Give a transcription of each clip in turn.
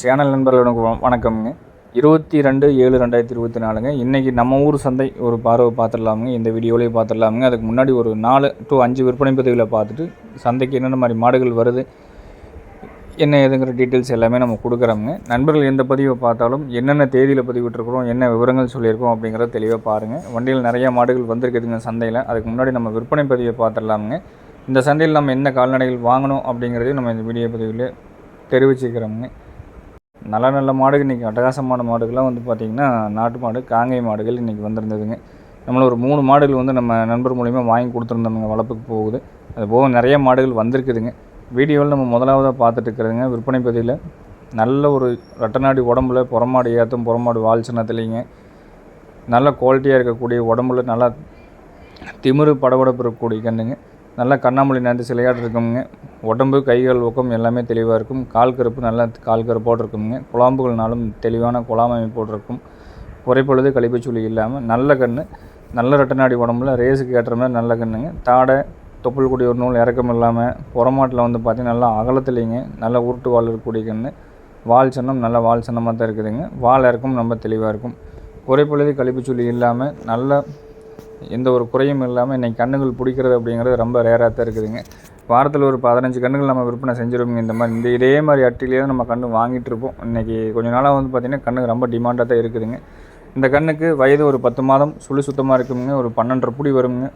Channel நண்பர்களுக்கு வணக்கம்ங்க. 22/7/2024ங்க. இன்றைக்கி நம்ம ஊர் சந்தை ஒரு பார்வை பார்த்துடலாமுங்க. இந்த வீடியோலேயே பார்த்துடலாமுங்க. அதுக்கு முன்னாடி ஒரு 4 to 5 விற்பனை பதிவுகளை பார்த்துட்டு சந்தைக்கு என்னென்ன மாதிரி மாடுகள் வருது, என்ன ஏதுங்கிற டீட்டெயில்ஸ் எல்லாமே நம்ம கொடுக்குறோங்க. நண்பர்கள் எந்த பதிவை பார்த்தாலும் என்னென்ன தேதியில் பதிவிட்டுருக்குறோம், என்ன விவரங்கள் சொல்லியிருக்கோம் அப்படிங்கிறத தெளிவாக பாருங்கள். வண்டியில் நிறையா மாடுகள் வந்திருக்குதுங்க சந்தையில். அதுக்கு முன்னாடி நம்ம விற்பனை பதிவை பார்த்துடலாமுங்க. இந்த சந்தையில் நம்ம என்ன கால்நடைகள் வாங்கணும் அப்படிங்கிறதையும் நம்ம இந்த வீடியோ பதிவில் தெரிவிச்சுக்கிறோமுங்க. நல்ல மாடுகள் இன்றைக்கி அட்டகாசமான மாடுகள்லாம் வந்து பார்த்திங்கன்னா நாட்டு மாடு, காங்கை மாடுகள் இன்றைக்கி வந்திருந்ததுங்க. நம்மள ஒரு 3 மாடுகள் வந்து நம்ம நண்பர் மூலிமா வாங்கி கொடுத்துருந்தோம்ங்க. வளர்ப்புக்கு போகுது. அது போக நிறைய மாடுகள் வந்திருக்குதுங்க. வீடியோவில் நம்ம முதலாவதாக பார்த்துட்டு இருக்கிறதுங்க விற்பனை பதிவில் நல்ல ஒரு ரெட்டநாடி உடம்புல புறமாடு ஏற்றும் புறமாடு வால் சின்னத்துலேங்க நல்ல குவாலிட்டியாக இருக்கக்கூடிய உடம்புல நல்லா திமிரு படபடப்பு இருக்கக்கூடிய கண்ணுங்க. நல்லா கண்ணாமூலி நேர்ந்து சிலையாட்டு இருக்குங்க. உடம்பு கைகள் ஊக்கம் எல்லாமே தெளிவாக இருக்கும். கால் கருப்பு நல்லா கால் கருப்போடு இருக்குங்க. குழாம்புகள்னாலும் தெளிவான குழாம் அமைப்போடு இருக்கும். குறைப்பொழுது கழிப்புச்சுழி இல்லாமல் நல்ல கன்று, நல்ல ரெட்டநாடி உடம்புல ரேஸுக்கு ஏற்ற மாதிரி நல்ல கன்றுங்க. தாடை தொப்புள் கூடிய ஒரு நூல் இறக்கம் இல்லாமல் புறமாட்டில் வந்து பார்த்திங்கன்னா நல்லா அகலத்துலேங்க நல்ல உருட்டு வால் இருக்கக்கூடிய கன்று. வால் சின்னம் நல்ல வால் சின்னமாக தான் இருக்குதுங்க. வால் இறக்கம் ரொம்ப தெளிவாக இருக்கும். குறைப்பொழுது கழிப்புச்சுழி இல்லாமல் நல்ல எந்த ஒரு குறையும் இல்லாமல் இன்றைக்கி கண்ணுகள் பிடிக்கிறது அப்படிங்கிறது ரொம்ப ரேராக தான் இருக்குதுங்க. வாரத்தில் ஒரு 15 கண்ணுகள் நம்ம விற்பனை செஞ்சுருவோங்க. இதே மாதிரி அட்டிலேயே நம்ம கன்று வாங்கிட்டு இருப்போம். இன்றைக்கி கொஞ்சம் நாளாக வந்து பார்த்திங்கன்னா கண்ணுக்கு ரொம்ப டிமாண்டாக தான் இருக்குதுங்க. இந்த கண்ணுக்கு வயது ஒரு 10 மாதம் சுழி சுத்தமாக இருக்குங்க. ஒரு 12.5 புடி வருங்க.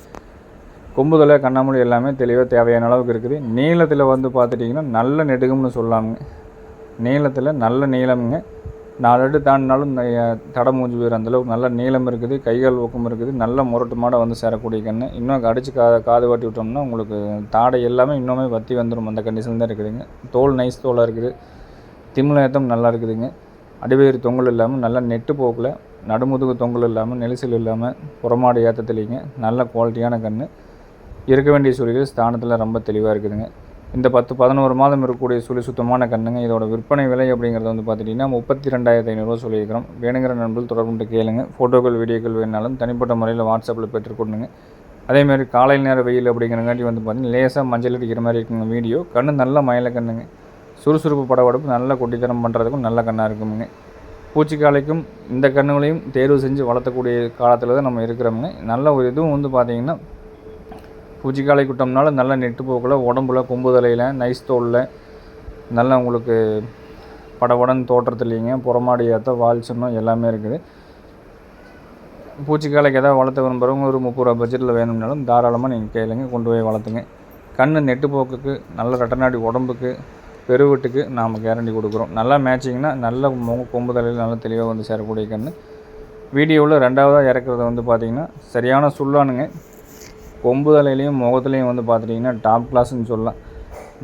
கொம்புதலை கண்ணாமூலி எல்லாமே தெளிவாக தேவையான அளவுக்கு இருக்குது. நீளத்தில் வந்து பார்த்துட்டிங்கன்னா நல்ல நெடுகும்னு சொல்லலாமுங்க. நீளத்தில் நல்ல நீளமுங்க. 4 அடி தாண்டினாலும் தடை மூஞ்சி போயிடும். அந்தளவுக்கு நல்ல நீளம் இருக்குது. கைகால் ஊக்கம் இருக்குது. நல்ல முரட்டு மாடை வந்து சேரக்கூடிய கன்று. இன்னும் அடித்து காது வாட்டி விட்டோம்னா உங்களுக்கு தாடை எல்லாமே இன்னுமே வற்றி வந்துடும். அந்த கண்டிஷன் தான் இருக்குதுங்க. தோல் நைஸ் தோலாக இருக்குது. திமிழேத்தம் நல்லா இருக்குதுங்க. அடிவயிறு தொங்கல் இல்லாமல் நல்ல நெட்டு போக்கில் நடுமுதுகு தொங்கல் இல்லாமல் நெரிசல் இல்லாமல் புறமாடு ஏற்றத்துலேங்க நல்ல குவாலிட்டியான கன்று. இருக்க வேண்டிய சுழிகள் ஸ்தானத்தில் ரொம்ப தெளிவாக இருக்குதுங்க. இந்த 10-11 மாதம் இருக்கக்கூடிய சுழி சுத்தமான கண்ணுங்க. இதோட விற்பனை விலை அப்படிங்கிறது வந்து பார்த்துட்டிங்கன்னா 32,500 சொல்லியிருக்கிறோம். வேணுங்கிற நண்பர்கள் தொடர்புட்டு கேளுங்க. ஃபோட்டோக்கள் வீடியோக்கள் வேணாலும் தனிப்பட்ட முறையில் வாட்ஸ்அப்பில் பெற்றுக்கொண்டுங்க. அதேமாதிரி காலையில் நேரம் வெயில் அப்படிங்கிறங்காட்டி வந்து பார்த்திங்கன்னா லேசாக மஞ்சள் அடிக்கிற மாதிரி இருக்குங்க வீடியோ. கண்ணு நல்ல மயில கண்ணுங்க. சுறுசுறுப்பு படபடப்பு நல்ல கொட்டித்தனம் பண்ணுறதுக்கும் நல்ல கண்ணாக இருக்குங்க. பூச்சிக்காலைக்கும் இந்த கண்ணுகளையும் தேர்வு செஞ்சு வளர்த்தக்கூடிய காலத்தில் தான் நம்ம இருக்கிறோமுங்க. நல்ல ஒரு இதுவும் வந்து பார்த்திங்கன்னா பூச்சிக்காலை குட்டம்னால நல்ல நெட்டு போக்கில் உடம்புல கொம்பு தலையில் நைஸ் தோலில் நல்லா உங்களுக்கு படபடன்னு தோற்றத்துலேங்க புறமாடி ஏற்ற வால் சின்னம் எல்லாமே இருக்குது. பூச்சிக்காலைக்கு எதாவது வளர்த்த விரும்புகிறவங்க ஒரு 30 ரூபா பட்ஜெட்டில் வேணும்னாலும் தாராளமாக நீங்கள் கேளுங்க, கொண்டு போய் வளர்த்துங்க. கண் நெட்டு போக்குக்கு நல்ல ரெட்டநாடி உடம்புக்கு பெருவெட்டுக்கு நாம் கேரண்டி கொடுக்குறோம். நல்லா மேட்சிங்னா நல்ல கொம்பு தலையில் நல்லா தெளிவாக வந்து சேரக்கூடிய கண். வீடியோவில் 2வதாக இறக்குறது வந்து பார்த்திங்கன்னா சரியான சுல்லானுங்க. கொம்பு தலையிலையும் முகத்துலையும் வந்து பார்த்துட்டிங்கன்னா டாப் கிளாஸ்ன்னு சொல்லலாம்.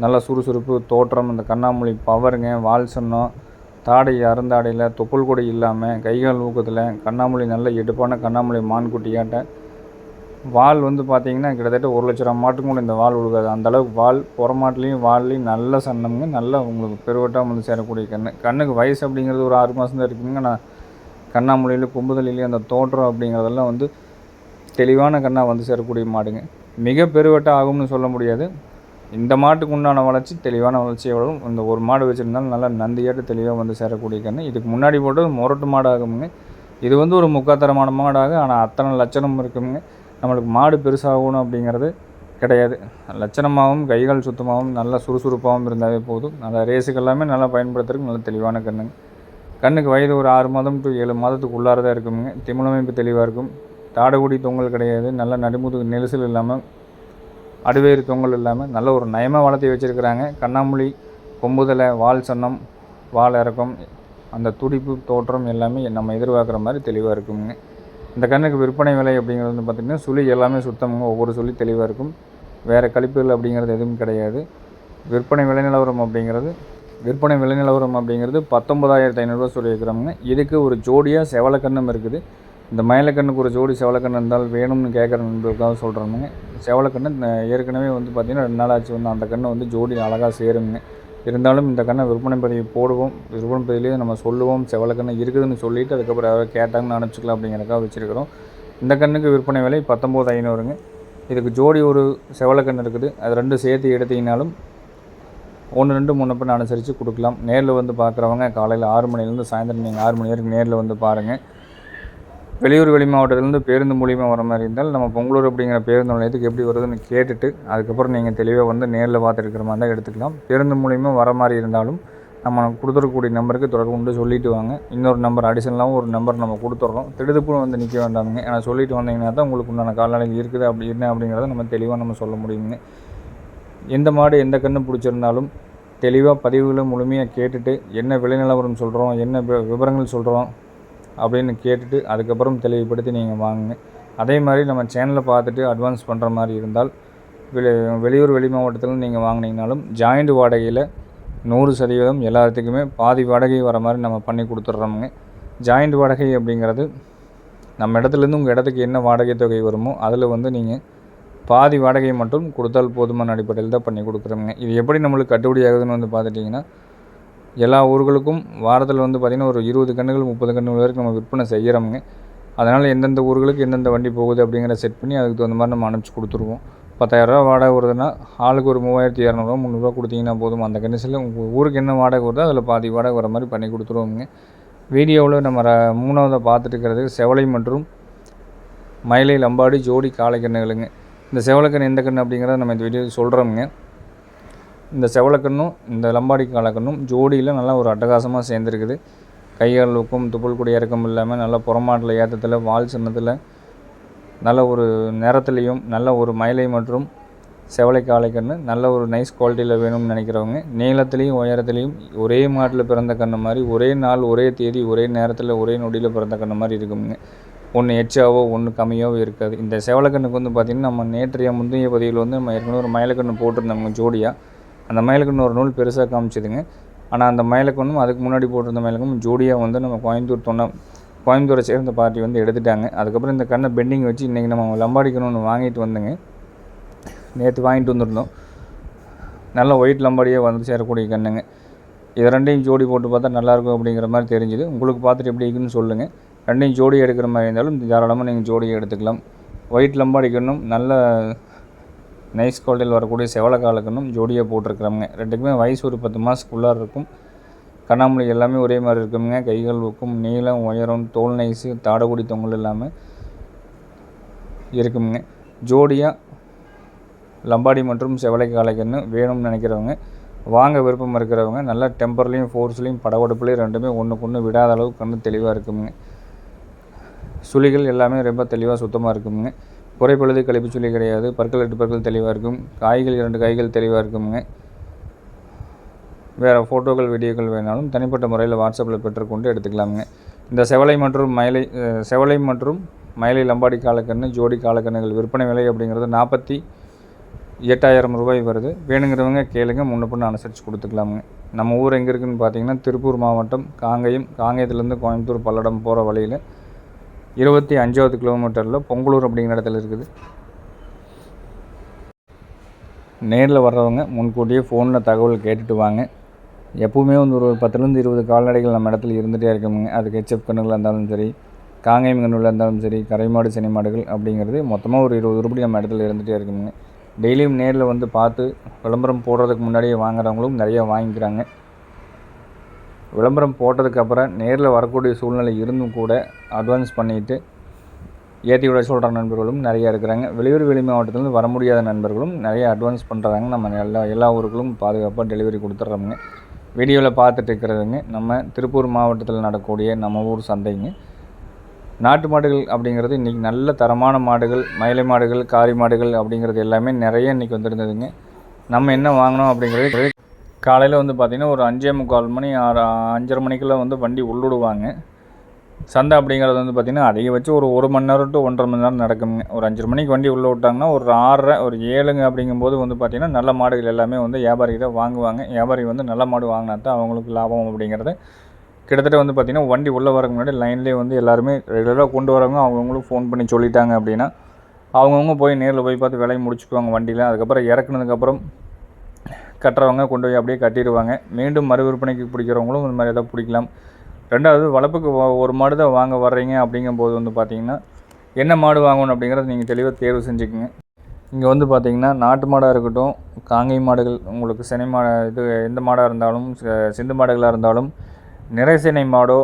நல்ல சுறுசுறுப்பு தோற்றம், இந்த கண்ணாமூலி பவருங்க, வால் சின்னம், தாடை அருந்தாடையில் தொப்புள் கொடி இல்லாமல் கைகால் ஊக்கத்தில் கண்ணாமூலி நல்ல எடுப்பான கண்ணாமூலி மான்குட்டியாட்ட வால் வந்து பார்த்திங்கன்னா கிட்டத்தட்ட 1 லட்சம் மாட்டுக்கும் கூட இந்த வால் உழுகாது. அந்தளவுக்கு வால் புறமாட்டிலையும் வால்லையும் நல்ல சன்னமுங்க. நல்லா உங்களுக்கு பெருவட்டாக வந்து சேரக்கூடிய கண்ணுக்கு வயசு அப்படிங்கிறது ஒரு 6 மாதம் தான் இருக்குதுங்க. நான் கண்ணாமூலியில் கொம்புதலையிலையும் அந்த தோற்றம் அப்படிங்கிறதெல்லாம் வந்து தெளிவான கண்ணாக வந்து சேரக்கூடிய மாடுங்க. மிக பெருவட்டம் ஆகும்னு சொல்ல முடியாது. இந்த மாட்டுக்கு உண்டான வளர்ச்சி தெளிவான வளர்ச்சி எவ்வளோ இந்த ஒரு மாடு வச்சுருந்தாலும் நல்லா நந்தியாட்டு தெளிவாக வந்து சேரக்கூடிய கன்று. இதுக்கு முன்னாடி போட்டது முரட்டு மாடு ஆகுமுங்க. இது வந்து ஒரு முக்காத்தரமான மாடாக, ஆனால் அத்தனை லட்சணம் இருக்குங்க. நம்மளுக்கு மாடு பெருசாகணும் அப்படிங்கிறது கிடையாது. லட்சணமாகவும் கைகால் சுத்தமாகவும் நல்ல சுறுசுறுப்பாகவும் இருந்தாவே போதும். நல்ல ரேஸுக்கு எல்லாமே நல்லா பயன்படுத்துறதுக்கு நல்ல தெளிவான கண்ணுங்க. கண்ணுக்கு வயது ஒரு 6 மாதம் to 7 மாதத்துக்கு உள்ளாரதான் இருக்குங்க. திமிழமைப்பு தெளிவாக இருக்கும். தாடைக்குடி தொங்கல் கிடையாது. நல்ல நடுமுதுகு நெரிசல் இல்லாமல் அடிவேறு தொங்கல் இல்லாமல் நல்ல ஒரு நயமாக வளர்த்தி வச்சுருக்கிறாங்க. கண்ணாமூலி கொம்புதலை வால் சன்னம் வால் இறக்கம் அந்த துடிப்பு தோற்றம் எல்லாமே நம்ம எதிர்பார்க்குற மாதிரி தெளிவாக இருக்குங்க. இந்த கண்ணுக்கு விற்பனை விலை அப்படிங்கிறது வந்து பார்த்திங்கன்னா சுழி எல்லாமே சுத்தமுங்க. ஒவ்வொரு சுழி தெளிவாக இருக்கும். வேறு கழிப்புகள் அப்படிங்கிறது எதுவும் கிடையாது. விற்பனை விலை நிலவரம் அப்படிங்கிறது 19,500 சொல்லியிருக்கிறோமுங்க. இதுக்கு ஒரு ஜோடியாக செவலக்கண்ணும் இருக்குது. இந்த மயிலக்கண்ணுக்கு ஒரு ஜோடி செவலக்கண்ணு இருந்தால் வேணும்னு கேட்குற நண்பர்களுக்காக சொல்கிறோமுங்க. செவலக்கண்ணு ஏற்கனவே வந்து பார்த்திங்கன்னா 2 நாள் ஆச்சு வந்து அந்த கண்ணை வந்து ஜோடி அழகாக சேருங்க. இருந்தாலும் இந்த கண்ணை விற்பனை பதிவு போடுவோம். விற்பனை பதிவிலேயே நம்ம சொல்லுவோம் செவலக்கண்ணு இருக்குதுன்னு சொல்லிவிட்டு அதுக்கப்புறம் யாராவது கேட்டாங்கன்னு அனுப்பிச்சிக்கலாம் அப்படிங்கிறதுக்காக வச்சுருக்கிறோம். இந்த கண்ணுக்கு விற்பனை விலை 19,500ங்க. இதுக்கு ஜோடி ஒரு செவலக்கண்ணு இருக்குது. அது 2 சேர்த்து எடுத்திங்கனாலும் 1 2 முன்ன பின்ன அனுசரித்து கொடுக்கலாம். நேரில் வந்து பார்க்குறவங்க காலையில் 6 மணிலேருந்து சாயந்தரம் நீங்கள் 6 மணி வரைக்கும் நேரில் வந்து பாருங்கள். வெளியூர் வெளி மாவட்டத்திலேருந்து பேருந்து மூலிமா வர மாதிரி இருந்தால் நம்ம பொங்கலூர் அப்படிங்கிற பேருந்து நிலையத்துக்கு எப்படி வருதுன்னு கேட்டுட்டு அதுக்கப்புறம் நீங்கள் தெளிவாக வந்து நேரில் பார்த்துருக்கிற மாதிரி தான் எடுத்துக்கலாம். பேருந்து மூலிமா வர மாதிரி இருந்தாலும் நம்ம கொடுத்துருக்கக்கூடிய நம்பருக்கு தொடர்பு கொண்டு சொல்லிவிட்டு வாங்க. இன்னொரு நம்பர் அடிஷனலாகவும் ஒரு நம்பர் நம்ம கொடுத்துட்றோம். திடுப்புன்னு வந்து நிற்க வேண்டாமுங்க. ஏன்னா சொல்லிட்டு வந்தீங்கன்னா தான் உங்களுக்கு உண்டான கால்நடைகள் இருக்குது அப்படி என்ன அப்படிங்கிறத நம்ம தெளிவாக நம்ம சொல்ல முடியுங்க. எந்த மாடு எந்த கன்று பிடிச்சிருந்தாலும் தெளிவாக பதிவுகளை முழுமையாக கேட்டுட்டு என்ன விலை நிலவரம் சொல்கிறோம், என்ன விவரங்கள் சொல்கிறோம் அப்படின்னு கேட்டுட்டு அதுக்கப்புறம் தெளிவுபடுத்தி நீங்கள் வாங்குங்க. அதே மாதிரி நம்ம சேனலை பார்த்துட்டு அட்வான்ஸ் பண்ணுற மாதிரி இருந்தால் வெளியூர் வெளி மாவட்டத்தில் நீங்கள் வாங்கினீங்கனாலும் ஜாயிண்ட் வாடகையில் 100% எல்லாத்துக்குமே பாதி வாடகை வர மாதிரி நம்ம பண்ணி கொடுத்துட்றோமுங்க. ஜாயிண்ட் வாடகை அப்படிங்கிறது நம்ம இடத்துலேருந்து உங்கள் இடத்துக்கு என்ன வாடகை தொகை வருமோ அதில் வந்து நீங்கள் பாதி வாடகை மட்டும் கொடுத்தால் போதுமான அடிப்படையில் தான் பண்ணி கொடுக்குறோமுங்க. இது எப்படி நம்மளுக்கு கட்டுப்படி ஆகுதுன்னு வந்து பார்த்துட்டிங்கன்னா எல்லா ஊர்களுக்கும் வாரத்தில் வந்து பார்த்திங்கன்னா ஒரு 20 கன்றுகள் 30 கன்றுகள் வரைக்கும் நம்ம விற்பனை செய்கிறோமுங்க. அதனால் எந்தெந்த ஊர்களுக்கு எந்தெந்த வண்டி போகுது அப்படிங்கிற செட் பண்ணி அதுக்கு தகுந்த மாதிரி நம்ம அனுப்பிச்சி கொடுத்துருவோம். 10,000 வாடகை வருதுன்னா ஆளுக்கு ஒரு 3200 300 கொடுத்தீங்கன்னா போதும். அந்த கண்டிஷனில் உங்கள் ஊருக்கு என்ன வாடகை வருதோ அதில் பாதி வாடகை வர மாதிரி பண்ணி கொடுத்துருவோங்க. வீடியோவில் நம்ம 3ஆவதாக பார்த்துட்டு இருக்கிறது செவலை மற்றும் மயிலை லம்பாடி ஜோடி காளை கன்றுகளுங்க. இந்த செவலைக்கன்று எந்த கன்று அப்படிங்கிறத நம்ம இந்த வீடியோவில் சொல்கிறோமுங்க. இந்த செவலைக்கன்றும் இந்த லம்பாடி காளைக்கன்றும் ஜோடியில் நல்லா ஒரு அட்டகாசமாக சேர்ந்துருக்குது. கைகளுக்கும் துப்புள் கூடிய இறக்கம் இல்லாமல் நல்ல புறமாட்டில் ஏற்றத்தில் வால் சின்னத்தில் நல்ல ஒரு நிறத்துலேயும் நல்ல ஒரு மயிலை மற்றும் செவலை காளைக்கன்று நல்ல ஒரு நைஸ் குவாலிட்டியில் வேணும்னு நினைக்கிறவங்க நீளத்துலேயும் உயரத்துலேயும் ஒரே மாட்டில் பிறந்த கன்று மாதிரி ஒரே நாள் ஒரே தேதி ஒரே நேரத்தில் ஒரே நொடியில் பிறந்த கன்று மாதிரி இருக்குங்க. ஒன்று எச்சாவோ ஒன்று கம்மியாவோ இருக்காது. இந்த செவலைக்கன்றுக்கு வந்து பார்த்திங்கன்னா நம்ம நேற்றைய முந்தைய பதிவில் வந்து நம்ம ஏற்கனவே ஒரு மயிலக்கன்று போட்டிருந்தோங்க ஜோடியாக. அந்த மயிலக்கன்று ஒரு நூல் பெருசாக காமிச்சிதுங்க. ஆனால் அந்த மயிலக்கன்றும் அதுக்கு முன்னாடி போட்டிருந்த மயிலக்கன்றும் ஜோடியாக வந்து நம்ம கோயம்புத்தூரை சேர்ந்த பார்ட்டி வந்து எடுத்துட்டாங்க. அதுக்கப்புறம் இந்த கண்ணை பெண்டிங் வச்சு இன்றைக்கி நம்ம லம்பாடி கன்று ஒன்று வாங்கிட்டு வந்தோங்க. நேற்று வாங்கிட்டு வந்துருந்தோம். நல்ல ஒயிட் லம்பாடியாக வந்து சேரக்கூடிய கண்ணுங்க. இது ரெண்டையும் ஜோடி போட்டு பார்த்தா நல்லாயிருக்கும் அப்படிங்கிற மாதிரி தெரிஞ்சுது. உங்களுக்கு பார்த்துட்டு எப்படி இருக்குன்னு சொல்லுங்கள். ரெண்டையும் ஜோடி எடுக்கிற மாதிரி இருந்தாலும் தாராளமாக நீங்கள் ஜோடியை எடுத்துக்கலாம். ஒயிட் லம்பாடி கன்றும் நல்ல நைஸ் குவாலிட்டியில் வரக்கூடிய செவலை காளைக்கன்றும் ஜோடியாக போட்டிருக்கிறோமுங்க. ரெண்டுக்குமே வயசு ஒரு 10 மாதத்துக்குள்ளார இருக்கும். கண்ணாமூலி எல்லாமே ஒரே மாதிரி இருக்குங்க. கைகள் ஊக்கும் நீளம் உயரம் தோல் நைஸு தாடகுடி தொங்கல் இல்லாமல் இருக்குங்க. ஜோடியாக லம்பாடி மற்றும் செவலை காளைக்கன்று வேணும்னு நினைக்கிறவங்க வாங்க விருப்பம் இருக்கிறவங்க நல்லா டெம்பர்லேயும் ஃபோர்ஸ்லேயும் படவடுப்புலேயும் ரெண்டுமே ஒன்றுக்கு ஒன்று விடாத அளவுக்கு கண்ணு தெளிவாக இருக்குங்க. சுழிகள் எல்லாமே ரொம்ப தெளிவாக சுத்தமாக இருக்குங்க. குறைப்பழுது கழிப்பு சொல்லி கிடையாது. பற்கள் 8 பற்கள் தெளிவாக இருக்கும். காய்கள் 2 காய்கள் தெளிவாக இருக்குங்க. வேறு ஃபோட்டோக்கள் வீடியோக்கள் வேணாலும் தனிப்பட்ட முறையில் வாட்ஸ்அப்பில் பெற்றுக்கொண்டு எடுத்துக்கலாமுங்க. இந்த செவலை மற்றும் மயிலை லம்பாடி காளைக்கன்று ஜோடி காளைக்கன்றுகள் விற்பனை விலை அப்படிங்கிறது 48,000 ரூபாய் வருது. வேணுங்கிறவங்க கேளுங்க, முன்ன பின்ன அனுசரித்து கொடுத்துக்கலாமுங்க. நம்ம ஊர் எங்கே இருக்குதுன்னு பார்த்தீங்கன்னா திருப்பூர் மாவட்டம் காங்கேயத்துலேருந்து கோயம்புத்தூர் பல்லடம் போகிற வழியில் 25வது கிலோமீட்டரில் பொங்கலூர் அப்படிங்கிற இடத்துல இருக்குது. நேரில் வர்றவங்க முன்கூட்டியே ஃபோனில் தகவல் கேட்டுட்டு வாங்க. எப்போவுமே வந்து ஒரு 10லேருந்து 20 கால்நடைகள் நம்ம இடத்துல இருந்துகிட்டே இருக்குங்க. அது ஹெச்எஃப் கன்றுகளாக இருந்தாலும் சரி, காங்கேயம் கன்றுகளாக இருந்தாலும் சரி, கரைமாடு சனி மாடுகள் அப்படிங்கிறது மொத்தமாக ஒரு 20 உருப்படி நம்ம இடத்துல இருந்துகிட்டே இருக்குங்க. டெய்லியும் நேரில் வந்து பார்த்து விளம்பரம் போடுறதுக்கு முன்னாடியே வாங்குறவங்களும் நிறையா வாங்கிக்கிறாங்க. விளம்பரம் போட்டதுக்கப்புறம் நேரில் வரக்கூடிய சூழ்நிலை இருந்தும் கூட அட்வான்ஸ் பண்ணிவிட்டு ஏற்றி விட சொல்கிற நண்பர்களும் நிறையா இருக்கிறாங்க. வெளியூர் வெளி மாவட்டத்துலேருந்து வர முடியாத நண்பர்களும் நிறைய அட்வான்ஸ் பண்ணுறாங்க. நம்ம எல்லா ஊருக்கும் பாதுகாப்பாக டெலிவரி கொடுத்துட்றோமுங்க. வீடியோவில் பார்த்துட்டு இருக்கிறதுங்க நம்ம திருப்பூர் மாவட்டத்தில் நடக்கக்கூடிய நம்ம ஊர் சந்தைங்க. நாட்டு மாடுகள் அப்படிங்கிறது இன்றைக்கி நல்ல தரமான மாடுகள், மயிலை மாடுகள், காரி மாடுகள் அப்படிங்கிறது எல்லாமே நிறைய இன்றைக்கி வந்துருந்ததுங்க. நம்ம என்ன வாங்கினோம் அப்படிங்கிறது காலையில் வந்து பார்த்திங்கன்னா ஒரு 5:45 மணி 5:30 மணிக்குள்ளே வந்து வண்டி உள்ளிடுவாங்க. சந்தை அப்படிங்கிறது வந்து பார்த்திங்கன்னா அதிகபட்சம் ஒரு மணி நேரம் டு 1.5 மணி நேரம் நடக்குங்க. ஒரு 5:30 மணிக்கு வண்டி உள்ளே விட்டாங்கன்னா ஒரு 6:30 ஒரு 7 அப்படிங்கும்போது வந்து பார்த்திங்கன்னா நல்ல மாடுகள் எல்லாமே வந்து வியாபாரிக்கு தான் வாங்குவாங்க. வியாபாரி வந்து நல்ல மாடு வாங்கினா தான் அவங்களுக்கு லாபம் அப்படிங்கிறது கிட்டத்தட்ட வந்து பார்த்திங்கன்னா வண்டி உள்ளே வரக்கு முன்னாடி லைன்லேயே வந்து எல்லாருமே ரெகுலராக கொண்டு வரவங்க அவங்கவுங்களும் ஃபோன் பண்ணி சொல்லிட்டாங்க அப்படின்னா அவங்கவுங்க போய் நேரில் போய் பார்த்து விலையை முடிச்சுக்குவாங்க வண்டியில். அதுக்கப்புறம் இறக்குனதுக்கப்புறம் கட்டுறவங்க கொண்டு போய் அப்படியே கட்டிடுவாங்க. மீண்டும் மறு விற்பனைக்கு பிடிக்கிறவங்களும் இந்த மாதிரி எதாவது பிடிக்கலாம். ரெண்டாவது வளர்ப்புக்கு ஒரு மாடு தான் வாங்க வர்றீங்க அப்படிங்கும்போது வந்து பார்த்திங்கன்னா என்ன மாடு வாங்கணும் அப்படிங்கிறத நீங்கள் தெளிவாக தேர்வு செஞ்சுக்கோங்க. இங்கே வந்து பார்த்திங்கன்னா நாட்டு மாடாக இருக்கட்டும், காங்கை மாடுகள், உங்களுக்கு சினை இது எந்த மாடாக இருந்தாலும், சிந்து மாடுகளாக இருந்தாலும், நிறை சினை மாடோ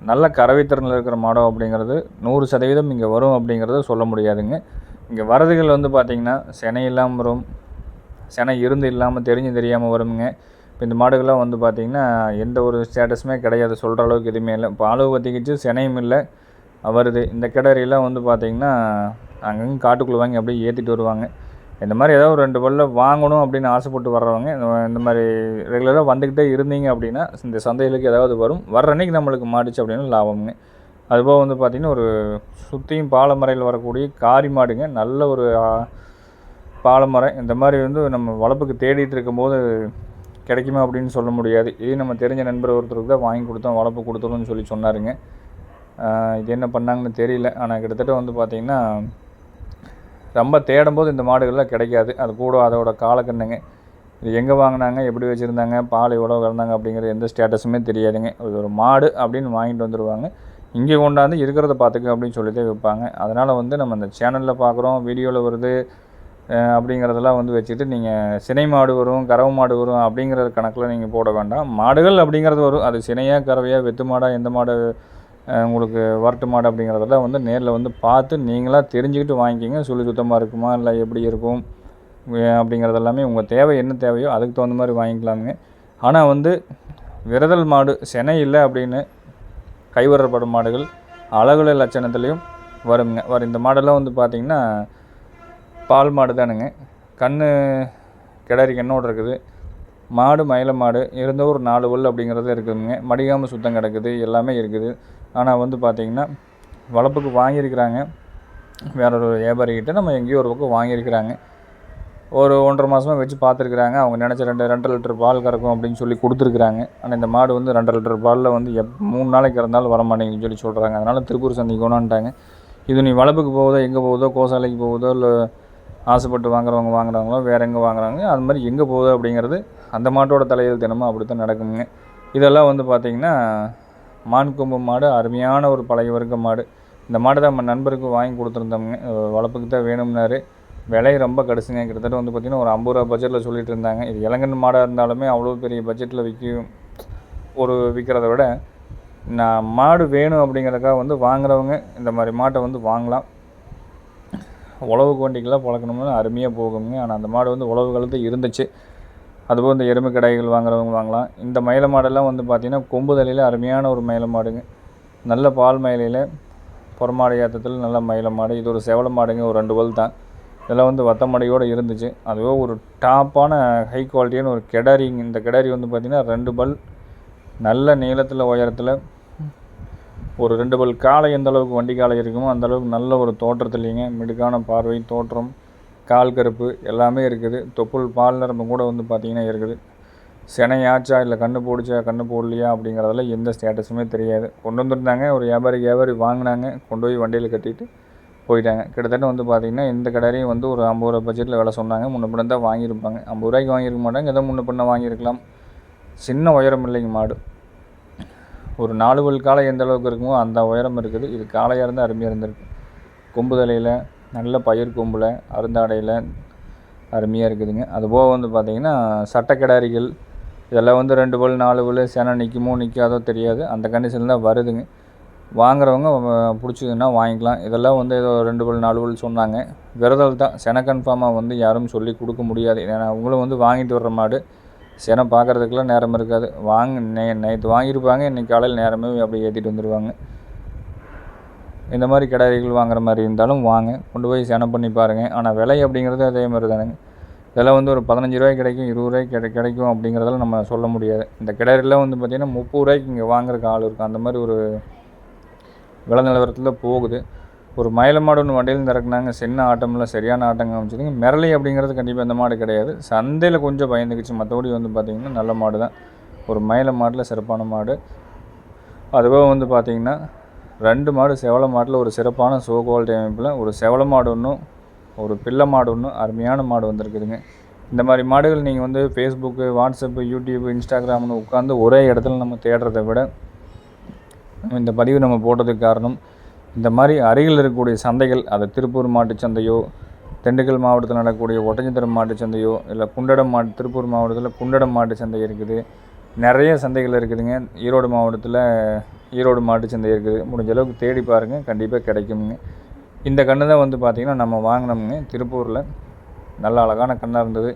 நல்ல கறவைத்திறனில் இருக்கிற மாடோ அப்படிங்கிறது 100% இங்கே வரும் அப்படிங்கிறத சொல்ல முடியாதுங்க. இங்கே வரதுகள் வந்து பார்த்திங்கன்னா சினை இல்லாமல் வரும், சினை இருந்து இல்லாமல் தெரியாமல் வருங்க. இப்போ இந்த மாடுகள்லாம் வந்து பார்த்திங்கன்னா எந்த ஒரு ஸ்டேட்டஸுமே கிடையாது, சொல்கிற அளவுக்கு எதுவுமே இல்லை. இப்போ அளவு பற்றிக்கிச்சு, சினையும் இல்லை வருது. இந்த கிடாரியெல்லாம் வந்து பார்த்திங்கன்னா அங்கங்கே காட்டுக்குள்ளே வாங்கி அப்படியே ஏற்றிட்டு வருவாங்க. இந்த மாதிரி ஏதாவது ஒரு 2 பல்ல வாங்கணும் அப்படின்னு ஆசைப்பட்டு வர்றவங்க இந்த மாதிரி ரெகுலராக வந்துக்கிட்டே இருந்தீங்க அப்படின்னா இந்த சந்தைகளுக்கு ஏதாவது வரும். வர்ற அன்றைக்கி நம்மளுக்கு மாட்டுச்சு அப்படின்னு லாபம்ங்க. அதுபோக வந்து பார்த்திங்கன்னா ஒரு சுற்றியும் பாலமரையில் வரக்கூடிய காரி மாடுங்க, நல்ல ஒரு பாலமரம். இந்த மாதிரி வந்து நம்ம வளர்ப்புக்கு தேடிட்டு இருக்கும்போது கிடைக்குமா அப்படின்னு சொல்ல முடியாது. இதே நம்ம தெரிஞ்ச நண்பர் ஒருத்தருக்கு தான் வாங்கி கொடுத்தோம், வளர்ப்பு கொடுத்துருன்னு சொல்லி சொன்னாருங்க. இது என்ன பண்ணாங்கன்னு தெரியல. ஆனால் கிட்டத்தட்ட வந்து பார்த்திங்கன்னா ரொம்ப தேடும்போது இந்த மாடுகள்லாம் கிடைக்காது. அது கூட அதோட காலக்கண்ணுங்க. இது எங்கே வாங்கினாங்க, எப்படி வச்சுருந்தாங்க, பால் எவ்வளோ கறந்தாங்க அப்படிங்கிற எந்த ஸ்டேட்டஸுமே தெரியாதுங்க. இது ஒரு மாடு அப்படின்னு வாங்கிட்டு வந்துடுவாங்க. இங்கே கொண்டாந்து இருக்கிறத பார்த்துக்க அப்படின்னு சொல்லிட்டு வைப்பாங்க. அதனால் வந்து நம்ம இந்த சேனலில் பார்க்குறோம், வீடியோவில் வருது அப்படிங்கிறதெல்லாம் வந்து வச்சுட்டு நீங்கள் சினை மாடு வரும், கறவை மாடு வரும் அப்படிங்கிற கணக்கில் நீங்கள் போட வேண்டாம். மாடுகள் அப்படிங்கிறது வரும். அது சினையாக, கறவையாக, வெத்து மாடாக, எந்த மாடு உங்களுக்கு வரட்டு மாடு அப்படிங்கிறதெல்லாம் வந்து நேரில் வந்து பார்த்து நீங்களாக தெரிஞ்சுக்கிட்டு வாங்கிக்கிங்க. சுழி சுத்தமாக இருக்குமா இல்லை எப்படி இருக்கும் அப்படிங்கிறது எல்லாமே உங்கள் தேவை என்ன தேவையோ அதுக்கு தகுந்த மாதிரி வாங்கிக்கலாமுங்க. ஆனால் வந்து விரதல் மாடு சினை இல்லை அப்படின்னு கைவரப்படும் மாடுகள் அழகுல லட்சணத்துலேயும் வருங்க. இந்த மாடெல்லாம் வந்து பார்த்திங்கன்னா பால் மாடு தானுங்க. கிடாரி கண்ணோடு இருக்குது. மாடு மயில மாடு இருந்த ஒரு 4 பல் அப்படிங்கிறது இருக்குதுங்க. மடிகாமல் சுத்தம் கிடக்குது, எல்லாமே இருக்குது. ஆனால் வந்து பார்த்திங்கன்னா வளர்ப்புக்கு வாங்கியிருக்கிறாங்க வேற ஒரு வியாபாரிகிட்ட. நம்ம எங்கேயோ ஒரு பக்கம் வாங்கியிருக்கிறாங்க. ஒரு 1.5 மாதமாக வச்சு பார்த்துருக்குறாங்க. அவங்க நினச்ச 2 லிட்டர் பால் கறக்கும் அப்படின்னு சொல்லி கொடுத்துருக்குறாங்க. ஆனால் இந்த மாடு வந்து 2 லிட்டர் பாலில் வந்து 3 நாளைக்கு கறந்தாலும் வர மாட்டேங்குன்னு சொல்லி சொல்கிறாங்க. அதனால் திருப்பூர் சந்தைக்கு கொண்டாந்துட்டாங்க. இது நீ வளர்ப்புக்கு போகுதோ, எங்கே போகுதோ, கோசாலைக்கு போகுதோ, இல்லை ஆசைப்பட்டு வாங்குறாங்களோ, வேறு எங்கே வாங்குறாங்க, அது மாதிரி எங்கே போகுது அப்படிங்கிறது அந்த மாட்டோட தலையில் தினமும் அப்படி தான் நடக்குங்க. இதெல்லாம் வந்து பார்த்திங்கன்னா மான் கொம்பு மாடு, அருமையான ஒரு பழைய வர்க்க மாடு. இந்த மாடு தான் நம்ம நண்பருக்கு வாங்கி கொடுத்துருந்தோம்ங்க. வளர்ப்புக்கு தான் வேணும்னாரு. விலை ரொம்ப கடுசுங்க. கிட்டத்தட்ட வந்து பார்த்திங்கன்னா ஒரு 50 ரூபா பட்ஜெட்டில் சொல்லிட்டு இருந்தாங்க. இது இளங்கன் மாடாக இருந்தாலுமே அவ்வளோ பெரிய பட்ஜெட்டில் விற்கிறத விட நான் மாடு வேணும் அப்படிங்கிறதுக்காக வந்து வாங்குறவங்க இந்த மாதிரி மாட்டை வந்து வாங்கலாம். உழவுக்கு வண்டிக்கெல்லாம் பழக்கணும்னு அருமையாக போகுங்க. ஆனால் அந்த மாடு வந்து உழவு காலத்து இருந்துச்சு. அதுபோல் இந்த எருமை கடாய்கள் வாங்குறவங்க வாங்கலாம். இந்த மயில மாடெல்லாம் வந்து பார்த்திங்கன்னா கொம்பு தலையில் அருமையான ஒரு மயில மாடுங்க. நல்ல பால் மயிலையில் புறமாடு ஏற்றத்தில் நல்ல மயில மாடு. இது ஒரு செவல மாடுங்க, ஒரு 2 பல் தான். இதெல்லாம் வந்து வத்த மாடையோடு இருந்துச்சு. அதுவே ஒரு டாப்பான ஹை குவாலிட்டியான ஒரு கிடாரிங்க. இந்த கிடாரி வந்து பார்த்திங்கன்னா 2 பல் நல்ல நீளத்தில் உயரத்தில் ஒரு 2 பல் காலை எந்த அளவுக்கு வண்டி காலை இருக்குமோ அந்தளவுக்கு நல்ல ஒரு தோற்றத்துலேங்க. மிடுக்கான பார்வை, தோற்றம், கால் கருப்பு எல்லாமே இருக்குது. தொப்புள் பால் நரம்பு கூட வந்து பார்த்திங்கன்னா இருக்குது. சினையாச்சா இல்லை கண்ணு போடுச்சா கண்ணு போடலையா அப்படிங்கிறதெல்லாம் எந்த ஸ்டேட்டஸுமே தெரியாது. கொண்டு வந்துருந்தாங்க. ஒரு வியாபாரி வாங்கினாங்க, கொண்டு போய் வண்டியில் கட்டிட்டு போயிட்டாங்க. கிட்டத்தட்ட வந்து பார்த்திங்கன்னா இந்த கடாரியும் வந்து ஒரு 50 ரூபா பட்ஜெட்டில் விலை சொன்னாங்க. முன்ன பின்ன தான் வாங்கியிருப்பாங்க. 50 ரூபாய்க்கு வாங்கியிருக்க மாட்டாங்க, ஏதோ முன்ன பின்ன வாங்கியிருக்கலாம். சின்ன உயரம் இல்லைங்க மாடு. ஒரு 4 பல் காலை எந்த அளவுக்கு இருக்குமோ அந்த உயரம் இருக்குது. இது காளையாக இருந்தால் அருமையாக இருந்திருக்கு. கொம்பு தலையில் நல்ல பயிர் கொம்பில் அருந்தாடையில் அருமையாக இருக்குதுங்க. அதுபோக வந்து பார்த்திங்கன்னா சட்டக்கிடாரிகள் இதெல்லாம் வந்து 2 பல் 4 பல் செனை நிற்குமோ நிற்காதோ தெரியாது. அந்த கண்டிஷனில் தான் வருதுங்க. வாங்குறவங்க பிடிச்சதுன்னா வாங்கிக்கலாம். இதெல்லாம் வந்து ஏதோ 2 பல் 4 பல் சொன்னாங்க. விரதல் தான். செனை கன்ஃபார்மாக வந்து யாரும் சொல்லி கொடுக்க முடியாது. ஏன்னா அவங்களும் வந்து வாங்கிட்டு வர்ற மாடு செனை பார்க்குறதுக்கெல்லாம் நேரம் இருக்காது. நேற்று வாங்கியிருப்பாங்க, இன்றைக்கி காலையில் நேரமே அப்படி ஏற்றிட்டு வந்துடுவாங்க. இந்த மாதிரி கிடாரிகள் வாங்குற மாதிரி இருந்தாலும் வாங்க, கொண்டு போய் செனை பண்ணி பாருங்கள். ஆனால் விலை அப்படிங்கிறது அதே மாதிரி தானுங்க. இதெல்லாம் வந்து ஒரு 15 ரூபாய்க்கு கிடைக்கும், 20 ரூபாய்க்கு கிடைக்கும் அப்படிங்கிறதெல்லாம் நம்ம சொல்ல முடியாது. இந்த கிடாரிலாம் வந்து பார்த்திங்கன்னா 30 ரூபாய்க்கு இங்கே வாங்குறதுக்கு ஆள் இருக்கும். அந்த மாதிரி ஒரு விலை நிலவரத்தில் போகுது. ஒரு மயில மாடு ஒன்று வண்டியில் இறக்குனாங்க. சின்ன ஆட்டம்லாம் சரியான ஆட்டம் காமிச்சிதுங்க. மிரளி அப்படிங்கிறது கண்டிப்பாக இந்த மாடு கிடையாது. சந்தையில் கொஞ்சம் பயந்துக்குச்சு. மற்றபடி வந்து பார்த்திங்கன்னா நல்ல மாடு தான். ஒரு மயில மாட்டில் சிறப்பான மாடு. அதுபோக வந்து பார்த்திங்கன்னா 2 மாடு செவல மாட்டில் ஒரு சிறப்பான சோ குவாலிட்டி அமைப்பில் ஒரு செவல மாடு ஒன்றும் ஒரு பிள்ளை மாடு ஒன்றும் அருமையான மாடு வந்திருக்குதுங்க. இந்த மாதிரி மாடுகள் நீங்கள் வந்து ஃபேஸ்புக்கு, வாட்ஸ்அப்பு, யூடியூப், இன்ஸ்டாகிராம்னு உட்காந்து ஒரே இடத்துல நம்ம தேடுறதை விட இந்த பதிவு நம்ம போட்டதுக்கு காரணம் இந்த மாதிரி அருகில் இருக்கக்கூடிய சந்தைகள், அது திருப்பூர் மாட்டு சந்தையோ, திண்டுக்கல் மாவட்டத்தில் நடக்கக்கூடிய ஒட்டஞ்சத்திரம் மாட்டு சந்தையோ இல்லை குண்டடம் திருப்பூர் மாவட்டத்தில் குண்டடம் மாட்டு சந்தை இருக்குது. நிறைய சந்தைகள் இருக்குதுங்க. ஈரோடு மாவட்டத்தில் ஈரோடு மாட்டு சந்தை இருக்குது. முடிஞ்ச அளவுக்கு தேடி பாருங்கள், கண்டிப்பாக கிடைக்குங்க. இந்த கன்று தான் பார்த்திங்கன்னா நம்ம வாங்கினோம்ங்க திருப்பூரில். நல்ல அழகான கன்னாக இருந்தது,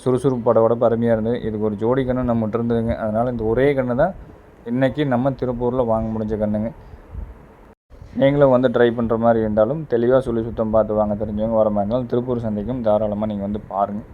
சுறுசுறுப்பு படவோட அருமையாக இருந்தது. இதுக்கு ஒரு ஜோடி கன்று நம்மகிட்ட இருந்ததுங்க. அதனால் இந்த ஒரே கன்று தான் இன்றைக்கி நம்ம திருப்பூரில் வாங்க முடிஞ்ச கன்றுங்க. நீங்களும் ட்ரை பண்ணுற மாதிரி இருந்தாலும் தெளிவாக சொல்லி சுத்தம் பார்த்து வாங்க தெரிஞ்சவங்க வர மாதிரி இருந்தாலும் திருப்பூர் சந்தைக்கும் தாராளமாக நீங்கள் பாருங்கள்.